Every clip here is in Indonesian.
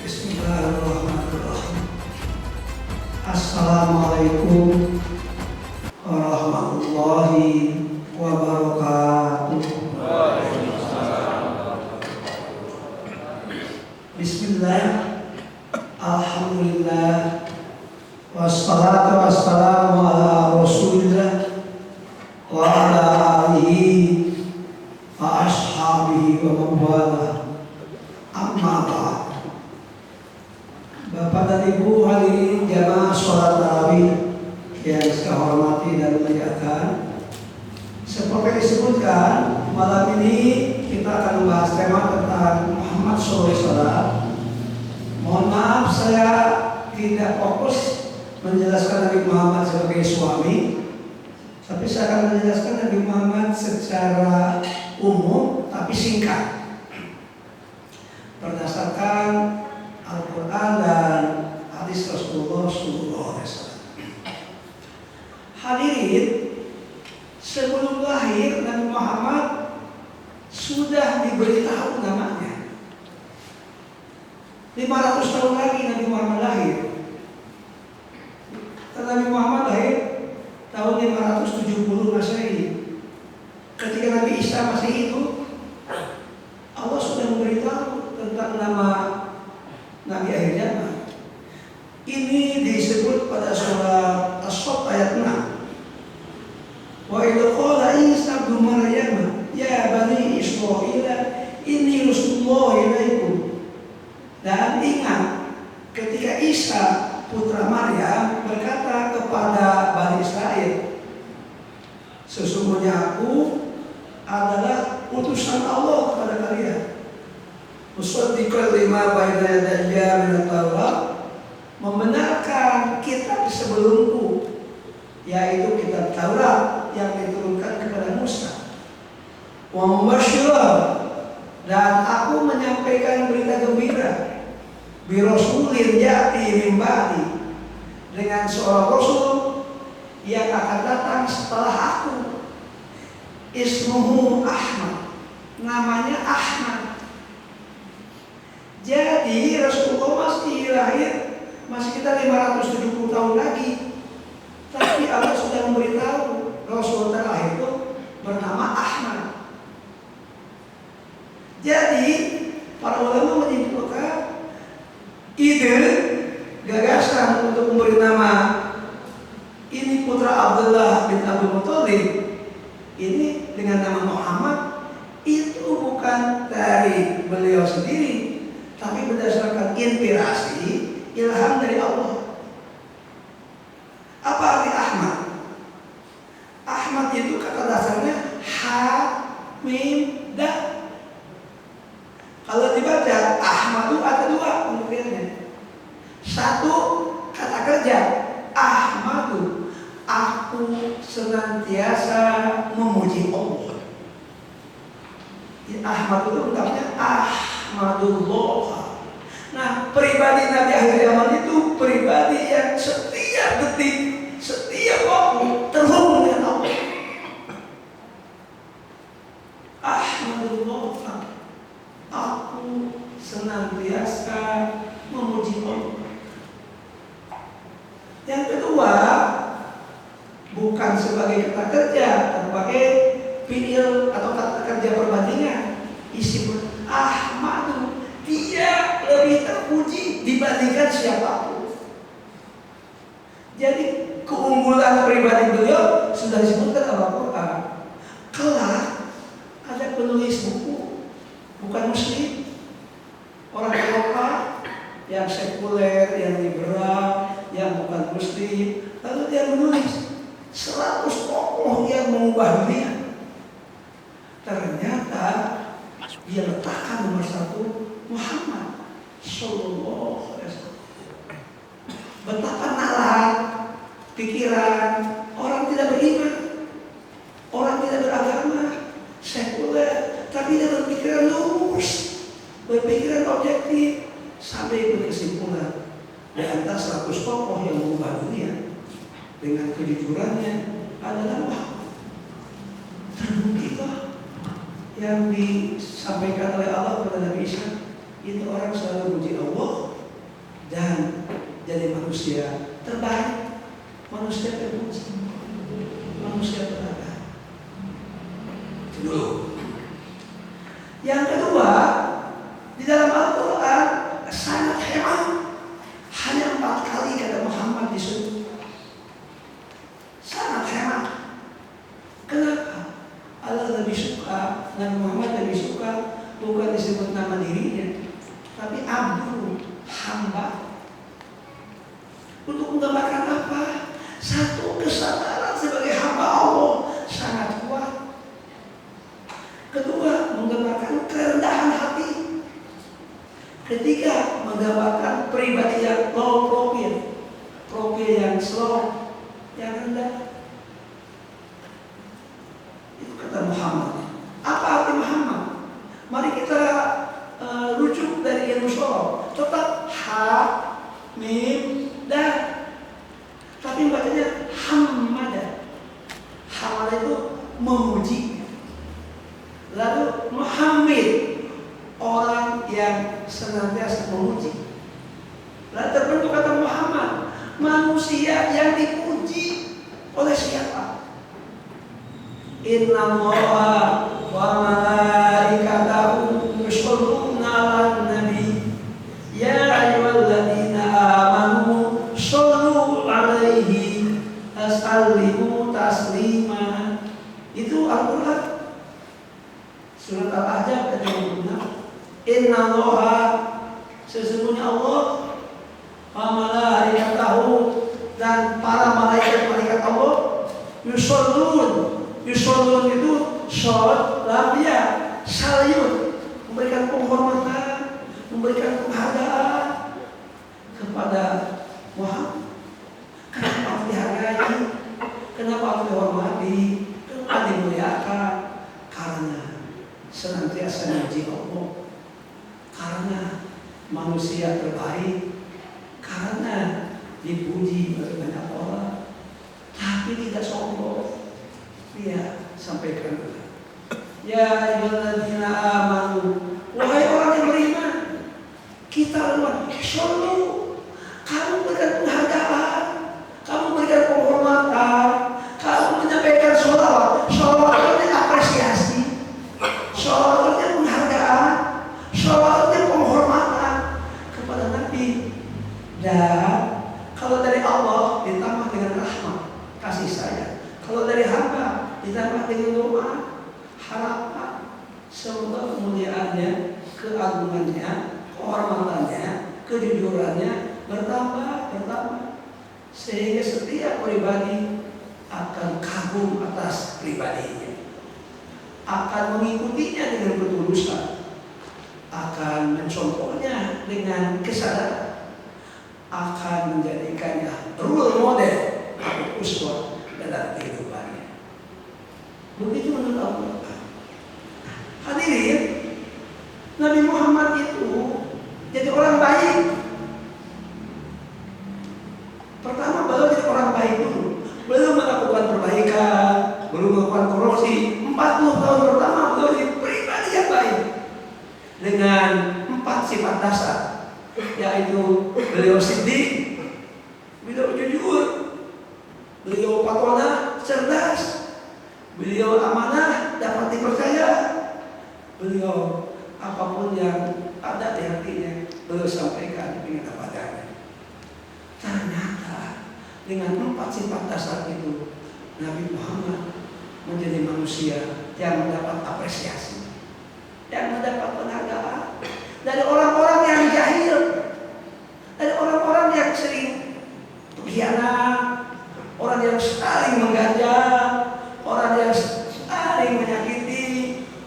Bismillahirrahmanirrahim. Assalamualaikum warahmatullahi wabarakatuh. Bismillah, alhamdulillah, wassalatu wassalamu ala rasulillah wa ala alihi wa ashabihi wa mawala. Amma ba'd. Bapak dan Ibu hadirin jamaah sholat tarawih yang saya hormati dan muliakan, seperti disebutkan, malam ini kita akan membahas tema tentang Muhammad SAW. Mohon maaf saya tidak fokus menjelaskan Nabi Muhammad sebagai suami, tapi saya akan menjelaskan Nabi Muhammad secara umum tapi singkat berdasarkan Al-Quran dan hadis Rasulullah SAW. Hadirin, sebelum lahir Nabi Muhammad sudah diberitahu namanya. 500 tahun lagi Nabi Muhammad lahir. Nabi Muhammad lahir tahun 570 Masehi. Ketika Nabi Isa masih hidup, Allah sudah memberitahu tentang nama Nabi akhir zaman. Ini disebut pada surah As-Saff ayat 6. Wa idza qala Isa ibnu Maryam ya bani Israil inni rasulullah ilaikum. Dan ingat ketika Isa putra Maryam berkata kepada Bani Israel, sesungguhnya aku adalah utusan Allah kepada kalian. Musaddiqan lima baina yadayya min at-Taurat, membenarkan kitab sebelumku, yaitu kitab Taurat yang diturunkan kepada Musa. Wa mubasysyiran, dan aku menyampaikan berita gembira, bi rasulin ya'ti min ba'di, dengan seorang rasul yang akan datang setelah aku. Ismuhu Ahmad, namanya Ahmad. Jadi Rasulullah masih lahir, masih kita 570 tahun lagi, tapi Allah sudah memberitahu Rasul terakhir itu bernama Ahmad. Jadi para ulama menyimpulkan ide gagasan untuk memberi nama ini putra Abdullah bin Abdul Muthalib ini dengan nama Muhammad itu bukan dari beliau sendiri, tapi berdasarkan inspirasi, ilham dari Allah. Apa arti Ahmad? Ahmad itu kata dasarnya ha, mim, da. Kalau dibaca Ahmad itu ada dua pengertiannya. Satu kata kerja, Ahmadu, aku senantiasa memuji Allah. Ahmad itu lengkapnya Ahmadullah. Nah, pribadi Nabi akhir zaman itu pribadi yang setiap detik, setiap waktu terhubung dengan Allah. Ahmadullah, aku senantiasa memuji Allah. Yang kedua, bukan sebagai kata kerja, sebagai fi'il atau kata kerja perbandingan. Isim Ahmadu, dia lebih terpuji dibandingkan siapapun. Jadi keunggulan pribadi beliau sudah disebutkan dalam Al-Quran. Kelak ada penulis buku bukan muslim, orang Eropa yang sekuler, yang liberal, yang bukan muslim, lalu dia menulis 100 tokoh yang mengubah dunia. Ternyata dia letakkan nomor 1 Muhammad Sallallahu Alaihi Wasallam. Betapa nalar pikiran orang tidak beriman, orang tidak beragama, sekuler, tapi dia berpikiran lurus, berpikiran objektif, sampai berkesimpulan di antara 100 tokoh yang mengubah dunia dengan kejujurannya adalah Muhammad. Terbuktilah yang disampaikan oleh Allah kepada Nabi Isa, ini orang selalu memuji Allah dan jadi manusia terbaik, manusia terpuji, manusia terbaik. Dulu. Yang kedua, di dalam Al-Quran sangat hebat. Hanya 4 kali kata Muhammad disebut. Sangat hebat. Kenapa? Allah lebih suka, Nabi Muhammad lebih suka bukan disebut nama dirinya, tapi abdu, hamba. Untuk menggambarkan apa? Satu, kesadaran sebagai hamba Allah sangat kuat. Kedua, menggambarkan kerendahan hati. Ketiga, menggambarkan pribadi yang low profil, profil yang slow, yang rendah. Itu kata Muhammad. Apa arti Muhammad? Mari kita rujuk dari ilmu sorof. Tetap ha, mim, dan. Tapi bacanya hamada. Hamada itu memuji. Lalu Muhammad, orang yang senantiasa memuji. Lalu terbentuk kata Muhammad, manusia yang dipuji oleh siapa? Inna Allaha wa malaikatahu yusholluna 'alan nabi ya ayyuhalladzina amanu shollu 'alaihi wasallimu taslima. Itu Al-Quran. Surat Al-Ahzab ayat 26. Inna Allaha, sesungguhnya Allah, wa malaikatahu, dan para malaikat Allah, yushollun itu sholat lamia salyut, memberikan penghormatan, memberikan penghargaan kepada Muhammad. Kenapa harus dihargai? Kenapa harus dihormati? Kenapa dimuliakan? Karena senantiasa memuji Allah, karena manusia terbaik, karena dipuji oleh banyak orang, tapi tidak sombong. Dia sampaikan, ya ayyuhalladzina amanu, wahai orang yang beriman, kita lawan shollu, kamu berikan penghargaan, kamu berikan penghormatan, kamu menyampaikan sholawat. Sholawat artinya apresiasi, sholawat artinya penghargaan, sholawat artinya penghormatan kepada Nabi. Dan kalau dari Allah ditambah dengan rahmat, kasih sayang. Kalau dari hamba ditambah dengan doa, harapan semoga kemuliaannya, keagungannya, kehormatannya, kejujurannya bertambah, sehingga setiap pribadi akan kagum atas pribadinya, akan mengikutinya dengan ketulusan, akan mencontohnya dengan kesadaran, akan menjadikannya role model atau uswah dalam kehidupannya. Begitu menurut Allah. Hadirin, Nabi Muhammad itu jadi orang baik. Pertama, beliau jadi orang baik dulu. Belum melakukan perbaikan, belum melakukan korupsi. 40 tahun pertama beliau jadi pribadi yang baik dengan 4 sifat dasar, yaitu beliau siddiq, beliau jujur, beliau patona, cerdas, beliau amanah, dapat dipercaya, beliau apapun yang ada di hatinya beliau sampaikan dengan apa adanya. Ternyata dengan 4 sifat dasar itu Nabi Muhammad menjadi manusia yang mendapat apresiasi, yang mendapat penghargaan dari orang-orang yang jahil, dari orang-orang yang sering berkhianat, orang yang saling mengganjal, orang yang saling menyakiti,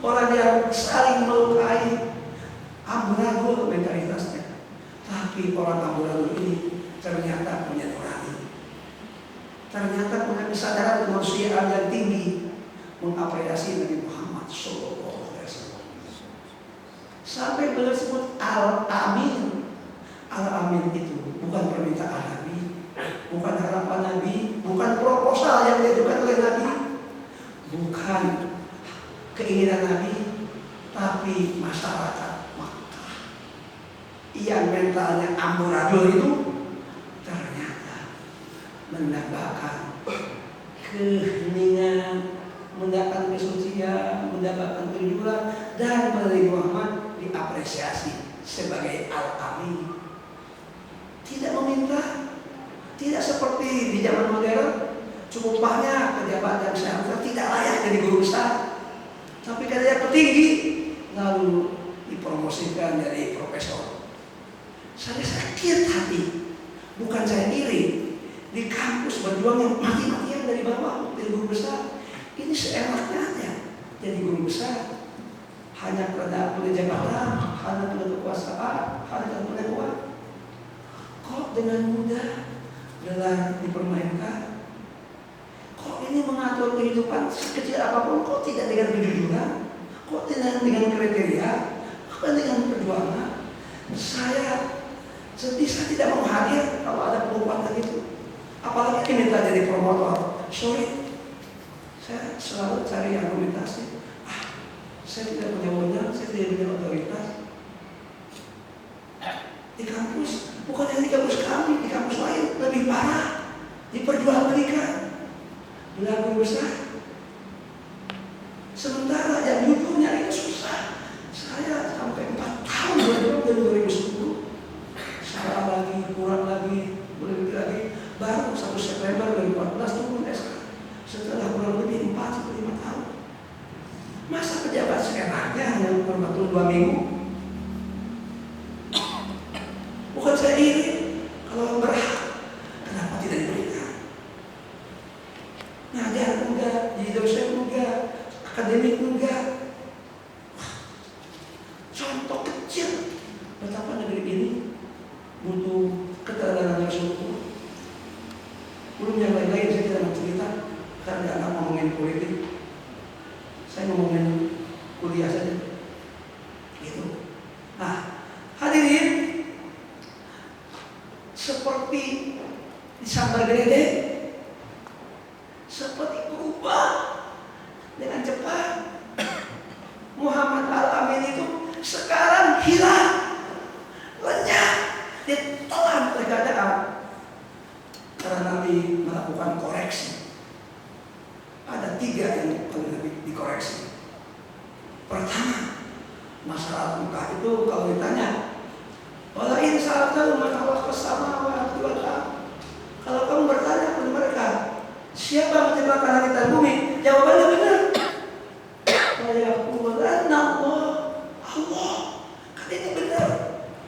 orang yang saling melukai, amburadul mentalitasnya. Tapi orang amburadul ini ternyata punya nurani, ternyata punya kesadaran kemanusiaan yang tinggi, mengapresiasi Nabi Muhammad SAW. Sampai beliau sebut Al-Amin. Al-Amin itu bukan permintaan Nabi, bukan harapan Nabi, bukan proposal yang diajukan oleh Nabi, bukan keinginan Nabi, tapi masyarakat Makkah. yang mentalnya amburadul itu ternyata mendapatkan keheningan, mendapatkan kesucian, mendapatkan kejujuran, dan Nabi Muhammad diapresiasi sebagai al-amin. Tidak meminta, tidak seperti di zaman modern, cukup banyak pejabat yang seharusnya tidak layak jadi guru besar, tapi karena petinggi lalu dipromosikan jadi profesor. Saya sakit hati, bukan saya iri. Di kampus berjuang yang mati-matian dari bawah jadi guru besar. Ini seenaknya aja jadi guru besar. Hanya karena punya jabatan, hanya punya kekuasaan, hanya punya uang. Kok dengan mudah gelar dipermainkan? Kok ini mengatur kehidupan sekecil apapun, kok tidak dengan kejujuran? Kok tidak dengan kriteria? Kok dengan perjuangan? Saya sedih, saya tidak mau hadir kalau ada pengumuman itu. Apalagi minta jadi promotor. Sorry, saya selalu cari argumentasi. Saya tidak punya wewenang, saya tidak punya otoritas. Di kampus, bukan hanya di kampus kami, di kampus lain lebih parah, diperjualbelikan. Gelar guru besar. Sementara yang jujur nyari susah. Saya sampai 4 tahun dari 2010. Salah lagi, kurang lagi, lebih lagi. Baru 1 September 2014 turun SK. Setelah kurang lebih 4-5 tahun. Masa pejabat seenaknya hanya waktu 2 minggu? Bukan saya iri, kalau berhak, kenapa tidak diberikan? Ngajar enggak, jadi dosen enggak, akademik enggak. Contoh kecil betapa negeri ini butuh keteladanan yang sungguh. Belum yang lain-lain saya tidak mau cerita karena tidak akan ngomongin politik. Saya ngomongin kuliah saja. Gitu. Nah, hadirin, seperti di Sambar Gede, seperti berubah dengan cepat. Muhammad Al-Amin itu sekarang hilang, lenyap, ditelan oleh keadaan. Karena Nabi melakukan koreksi. Ada 3 yang perlu dikoreksi. Pertama, masalah muka itu kalau ditanya, wala in sa'altahu man khalaqa as-samawati wal ardh. Kalau kamu bertanya kepada mereka, siapa menciptakan langit dan bumi? Jawabannya benar. Yaquluna Allah. Allah. Kan ini benar.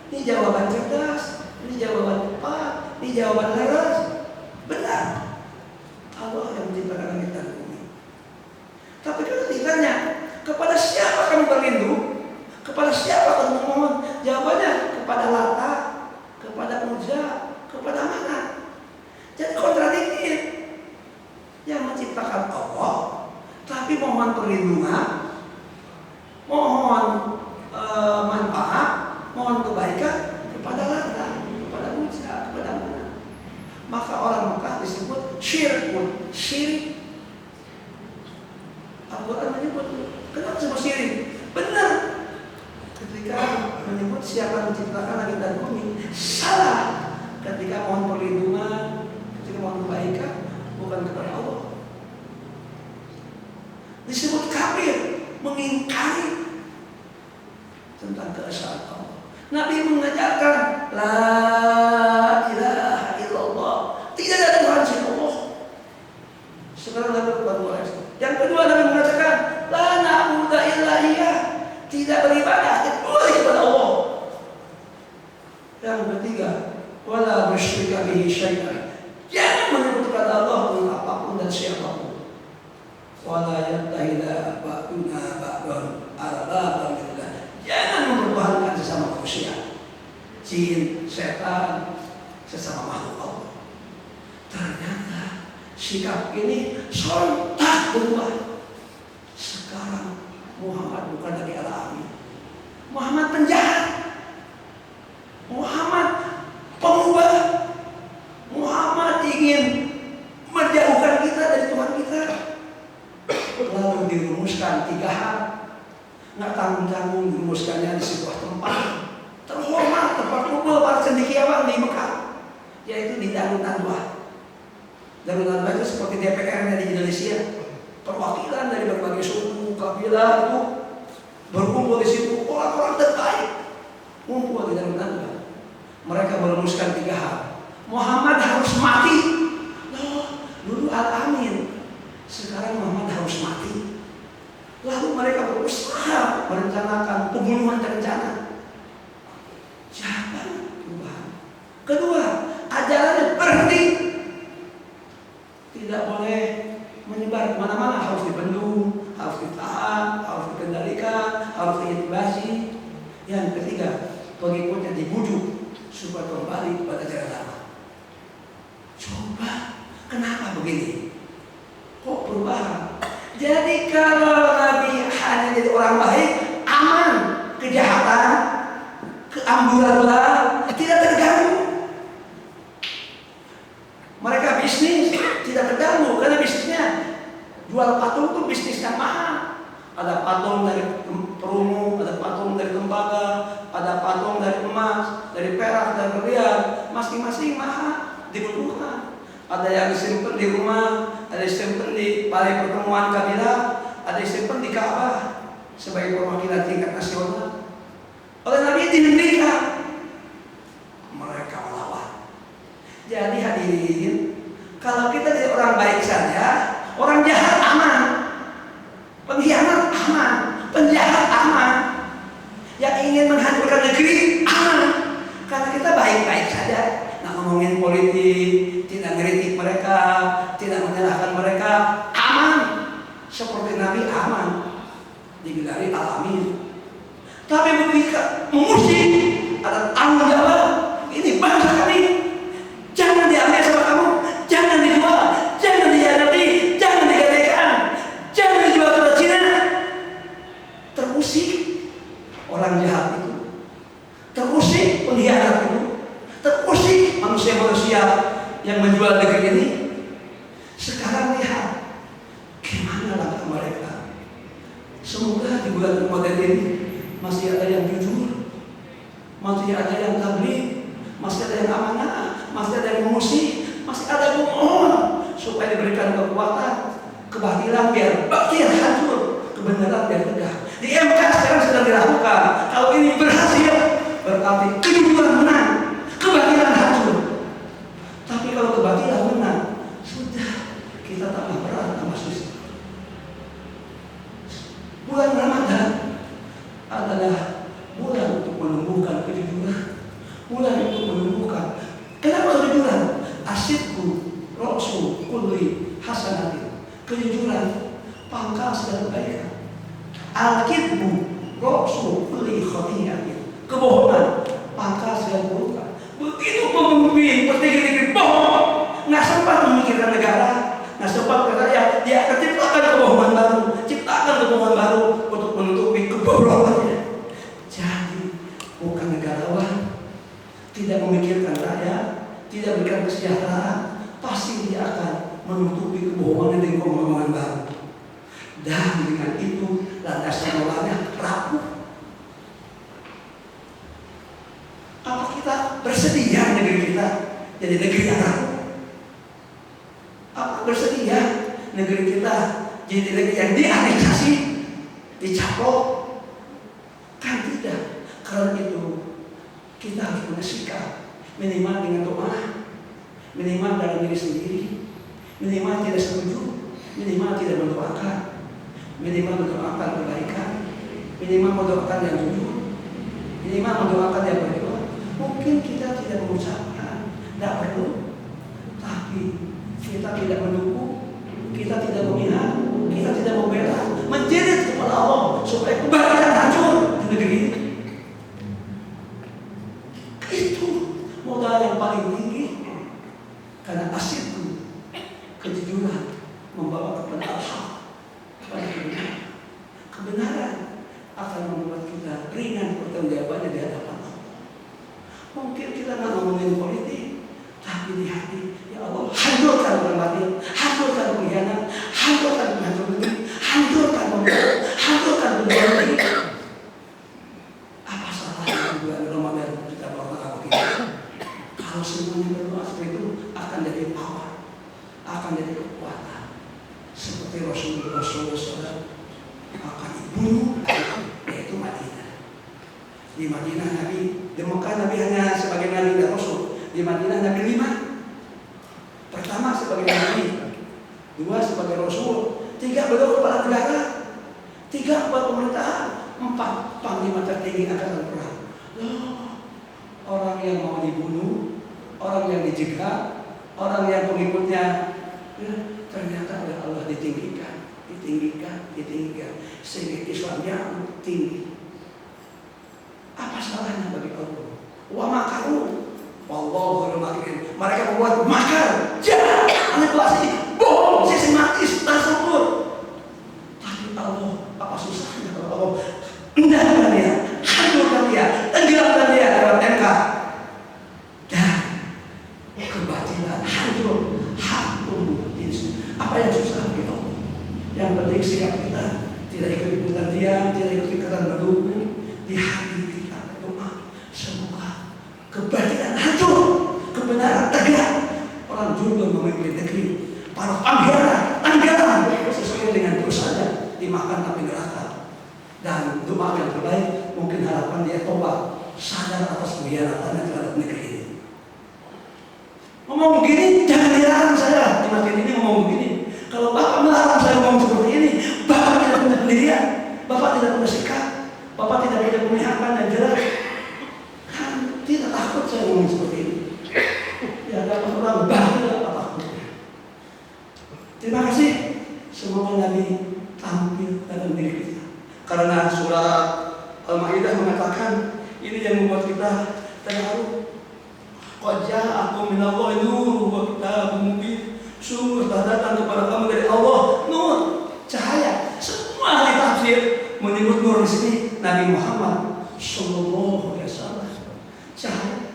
Ini jawaban cerdas, ini jawaban tepat, ini jawaban laras. Benar. Allah yang menciptakan langit dan bumi. Tapi kalau ditanya, kepada siapa kamu berlindung? Kepada siapa kamu memohon? Jawabannya kepada Lata, kepada Uzza, kepada mana? Jadi kontradiktif. Yang menciptakan Allah, tapi mohon perlindungan, mohon manfaat, mohon kebaikan kepada Lata, kepada Uzza, kepada mana? Maka orang Mekah disebut syirkun, syirik. Al-Quran menyebut, kenapa disebut syirik? Benar. Ketika menyebut siapa menciptakan langit dan bumi, salah. Ketika mohon perlindungan, ketika mohon kebaikan, bukan kepada Allah. Disebut kafir, mengingkari tentang keesaan Allah. Nabi mengajarkan la ilaha illallah, tidak ada Tuhan selain Allah. Sekarang Nabi berbuat. Yang kedua Nabi mengatakan la na'budu illa Iya, tidak beribadah kecuali kepada Allah. Yang ketiga, wala musyrika bihi syai'an, jangan menyekutukan Allah dengan apapun dan siapapun. Wala yattahida ba'duna ba'dan arbaban lillah, jangan mempertuhankan sesama manusia, jin, setan, sesama makhluk Allah. Ternyata sikap ini sontak berubah. Sekarang Muhammad bukan lagi Al-Amin, Muhammad penjahat, Muhammad pengubah, Muhammad ingin menjauhkan kita dari Tuhan kita. Lalu dirumuskan 3 hal, nggak tanggung-tanggung dirumuskannya di sebuah tempat terhormat, tempat cendekiawan di Mekah, yaitu di Darul Nadwah. Darul Nadwah itu seperti DPR-nya di Indonesia, perwakilan dari berbagai suku, kabilah itu berkumpul di situ, orang-orang terbaik kumpul di Darul Nadwah. Mereka merumuskan 3 hal. Muhammad harus mati. Loh, dulu Al-Amin, sekarang Muhammad harus mati. Lalu mereka berusaha merencanakan pembunuhan terencana. Siapa perubahan? Kedua, ajarannya berhenti. Tidak boleh menyebar kemana-mana, harus dibendung, harus ditahan, harus dikendalikan, harus diintubasi. Yang ketiga, pengikutnya dibujuk supaya kembali kepada jalan lama. Coba, kenapa begini? Kok perubahan? Jadi kalau Nabi hanya jadi orang baik, aman, kejahatan, keamburadul tidak terganggu. Mereka bisnis tidak terganggu karena bisnisnya jual patung itu bisnis yang mahal. Ada patung dari perunggu, ada patung dari tembaga, ada patung dari emas, dari perak, dari berlian, masing-masing mahal dibutuhkan. Ada yang disimpan di rumah, ada yang disimpan di balai pertemuan kabilah, ada yang disimpan di Ka'bah sebagai perwakilan tingkat nasional. Oleh Nabi dihentikan, mereka melawan. Jadi hadirin, kalau kita jadi orang baik saja, orang jahat aman, pengkhianat aman, penjahat aman, yang ingin menghancurkan negeri aman, karena kita baik-baik saja. Nggak ngomongin politik, tidak ngeritik mereka, tidak menyalahkan mereka, aman. Seperti Nabi aman, digelari Al-Amin. Tapi ketika mengusik, ada tanggung jawab. Ini bangsa kami, jangan diambil sama kamu, jangan dijual, jangan dihianati, jangan digadaikan, jangan dijual ke Cina. Terusik orang jahat itu, terusik pengkhianat itu, terusik manusia-manusia yang menjual negeri ini. Sekarang lihat gimana langkah mereka. Semoga di bulan Ramadan ini masih ada yang jujur, masih ada yang tabligh, masih ada yang amanah, masih ada yang mengusik, masih ada yang memohon supaya diberikan kekuatan. Kebatilan biar batil hancur, kebenaran biar tegak. Di MK sekarang sedang dilakukan. Kalau ini berhasil, berarti kejujuran menang, kebatilan hancur. Tapi kalau kebatilan menang, sudah kita tambah berat, tambah susah. Bulan Ramadan adalah bulan untuk menumbuhkan kejujuran, bulan untuk menumbuhkan. Kenapa kejujuran? Asyidku, roksu, kulli, hasanatin. Kejujuran, pangkal segala kebaikan. Al-kidbu, roksu, kulli, khatiyatin. Kebohongan, pangkal segala keburukan. Begitu pemimpin bertinggi-tinggi bohong, nggak sempat memikirkan negara, nggak sempat rakyat, dia akan ciptakan kebohongan baru, ciptakan kebohongan baru untuk menutupi kebobrokannya. Jadi bukan negarawan, tidak memikirkan rakyat, tidak memberikan kesejahteraan, pasti dia akan menutupi kebohongan dengan kebohongan baru. Dan dengan itu landasan moralnya rapuh. Apa kita bersedia negeri kita jadi negeri yang rapuh? Apa bersedia negeri kita jadi negeri yang dianeksasi, dicaplok? Kan tidak. Karena itu kita harus punya sikap, minimal dengan doa, minimal dalam diri sendiri, minimal tidak setuju, minimal tidak mendoakan, minimal mendoakan kebaikan, minimal mendoakan yang jujur, minimal mendoakan yang berdoa. Mungkin kita tidak mengucapkan, tidak perlu, tapi kita tidak mendukung, kita tidak memihak, kita tidak membela, menjerit kepada Allah supaya kebaikan hancur di negeri ini. Itu modal yang paling tinggi, karena asyidku, kejujuran membawa kepada al-haq, kepada kebenaran. Kebenaran akan membuat kita ringan pertanggungjawabannya di hadapan Allah. Mungkin kita nggak ngomongin politik, tapi di hati, ya Allah, hancurkan orang batil, hancurkan pengkhianat, hancurkan penghancur negeri, hancurkan pembunuh, hancurkan pembunuh negeri. Apa salahnya bulan Ramadan kita berdoa begitu? Kalau semuanya berdoa seperti itu akan jadi power, akan jadi kekuatan. Seperti Rasulullah SAW akan dibunuh, yaitu Madinah. Di Madinah Nabi, di Mekah Nabi hanya sebagai Nabi dan Rasul. Di Madinah Nabi 5. Pertama sebagai Nabi, 2 sebagai Rasul, 3 beliau kepala negara, 3 kepala pemerintahan, 4 panglima tertinggi angkatan perang. Loh, orang yang mau dibunuh, orang yang dijegal, orang yang pengikutnya ya, ternyata oleh Allah ditinggikan sehingga Islamnya tinggi. Apa salahnya bagi Allah? Wa makaru, wallahu khairul makirin. Mereka membuat makar, jahat, manipulasi, bohong, sistematis, terstruktur. Tapi Allah, apa susahnya kalau Allah endahkan dia, hancurkan dia, tenggelamkan dia dalam MK. Dan kebatilan hancur, hak tumbuh. Apa yang susah bagi Allah? Yang penting sikap kita tidak ikut-ikutan diam, tidak ikut-ikutan mendukung. Di hati kita berdoa, semoga kebatilan hancur, kebenaran tegak. Orang juga memimpin negeri, para pangeran tenggelam sesuai dengan dosanya, dimakan tapi neraka. Dan doa yang terbaik, mungkin harapan dia tobat, sadar atas kehianatannya terhadap negeri ini. Ngomong begini, jangan dilarang saya. Di makin ini ngomong begini. Kalau Bapak melarang saya ngomong seperti ini, Bapak tidak punya pendirian, Bapak tidak punya sikap, Bapak tidak punya pemihakan dan jelas. Kan tidak takut saya ngomong seperti ini. Ya dapat orang bahagia apa takutnya. Terima kasih. Semoga Nabi tampil dalam diri kita. Karena surah Al-Maidah mengatakan ini yang membuat kita terharu. Qad ja'akum minallahi nurun wa kitabun mubin. Sungguh telah datang kepada kamu dari Allah nur, cahaya. Semua ahli tafsir menyebut nur di sini Nabi Muhammad sallallahu alaihi wasallam. Cahaya.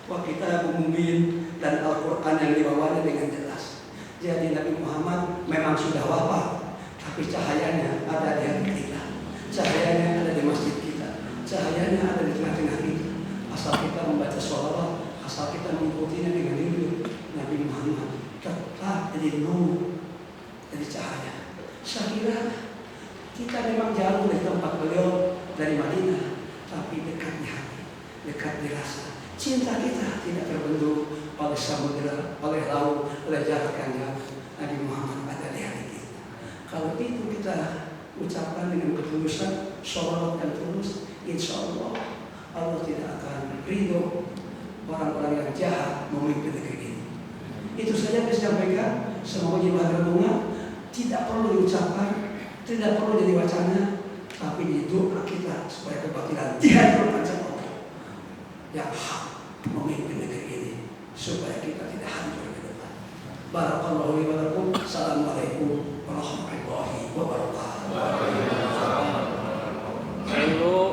Wa kitabun mubin, dan Al-Qur'an yang dibawanya dengan jelas. Jadi Nabi Muhammad memang sudah wafat, tapi cahayanya ada di hati kita. Cahayanya ada di masjid kita. Cahayanya ada di tengah-tengah kita. Asal kita membaca sholawat, asal kita mengikutinya dengan hidup, Nabi Muhammad tetap jadi nur, jadi cahaya. Saya kira kita memang jauh dari tempat beliau, dari Madinah, tapi dekat di hati, dekat di rasa. Cinta kita tidak terbentuk oleh samudera, oleh laut, oleh jarak yang jauh. Nabi Muhammad ada di hati kita. Kalau itu kita ucapkan dengan ketulusan, sholawat dan tulus, insya Allah Allah tidak akan ridho orang-orang yang jahat memimpin negeri ini. Itu saja yang saya sampaikan. Semoga jiwa renungan tidak perlu diucapkan, tidak perlu jadi wacana, tapi di doa kita supaya kebatilan dihancurkan sama Allah yang hak memimpin negeri ini, supaya kita tidak hancur ke depan. Barakallahu li wa lakum. Assalamualaikum warahmatullahi wabarakatuh.